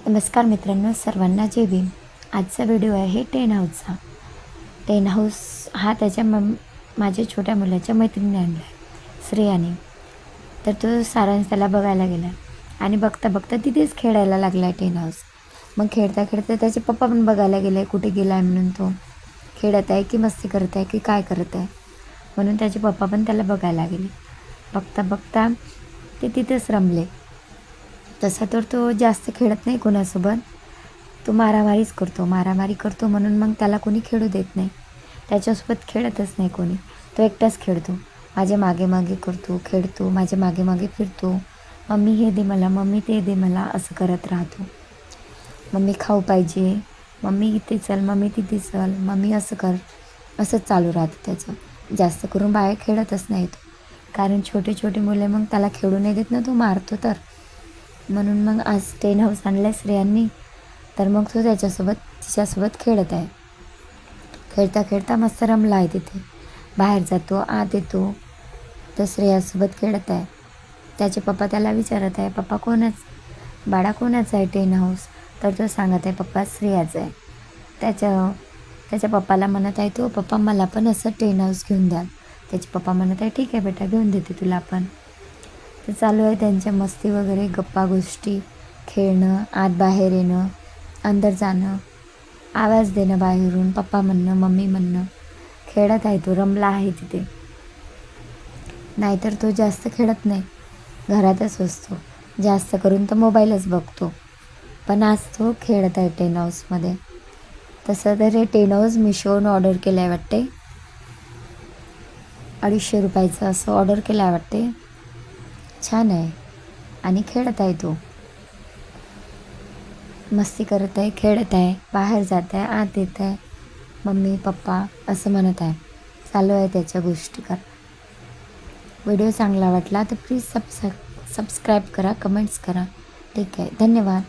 नमस्कार मित्रांनो, सर्वांना जय भीम. आजचा व्हिडिओ आहे टेन हाऊसचा. टेन हाऊस हा त्याच्या माझ्या छोट्या मुलाच्या मैत्रिणीने आणला आहे, श्रेयाने. तर तो सारांश त्याला बघायला गेला आणि बघता बघता तिथेच खेळायला लागला आहे टेन हाऊस. मग खेळता खेळता त्याचे पप्पा पण बघायला गेले, कुठे गेला आहे म्हणून, तो खेळत आहे की मस्ती करत आहे की काय करत आहे म्हणून त्याचे पप्पा पण त्याला बघायला गेले. बघता बघता ते तिथेच रमले. तसा तर तो जास्त खेळत नाही कोणासोबत, तो मारामारीच करतो, मारामारी करतो म्हणून मग त्याला कोणी खेळू देत नाही. त्याच्यासोबत खेळतच नाही कोणी, तो एकटाच खेळतो. माझ्या मागे मागे करतो, खेळतो, माझ्या मागे मागे फिरतो. मम्मी हे दे मला, मम्मी ते दे मला, असं करत राहतो. मम्मी खाऊ पाहिजे, मम्मी इथे चल, मम्मी तिथे चल, मम्मी असं कर, असंच चालू राहतं त्याचं. जास्त करून बाहेर खेळतच नाही तो, कारण छोटे छोटे मुले मग त्याला खेळू नाही देत ना, तो मारतो तर. म्हणून मग आज टेन हाऊस आणलं श्रेयांनी, तर मग तो तिच्यासोबत खेळत आहे. खेळता खेळता मस्त रमला आहे तिथे. बाहेर जातो, आत येतो, तर श्रेयासोबत खेळत आहे. त्याचे पप्पा त्याला विचारत आहे, पप्पा बाळा कोणाचं आहे टेन हाऊस? तर तो सांगत आहे, पप्पा श्रेयाचं आहे. त्याच्या पप्पाला म्हणत आहे तो, पप्पा मला पण असं टेन हाऊस घेऊन द्या. त्याचे पप्पा म्हणत आहे, ठीक आहे बेटा, घेऊन देते तुला पण. तर चालू आहे त्यांच्या मस्ती वगैरे, गप्पा गोष्टी, खेळणं, आत बाहेर येणं, अंदर जाणं, आवाज देणं बाहेरून, पप्पा म्हणणं, मम्मी म्हणणं. खेळत आहे तो, रमला आहे तिथे. नाहीतर तो जास्त खेळत नाही, घरातच असतो. जास्त करून तो मोबाईलच बघतो. पण आज तो खेळत आहे टेन हाऊसमध्ये. तसं तर हे टेन हाऊस मिशोवरून ऑर्डर केलं आहे वाटते, 250 रुपयाचं असं ऑर्डर केलं आहे वाटते. छान आहे आणि खेळत आहे तो, मस्ती करत आहे, खेळत आहे, बाहेर जात आहे, आत येत आहे, मम्मी पप्पा असं म्हणत आहे. चालू आहे त्याच्या गोष्टी कर. व्हिडिओ चांगला वाटला तर प्लीज सबस्क्राईब करा, कमेंट्स करा. ठीक आहे, धन्यवाद.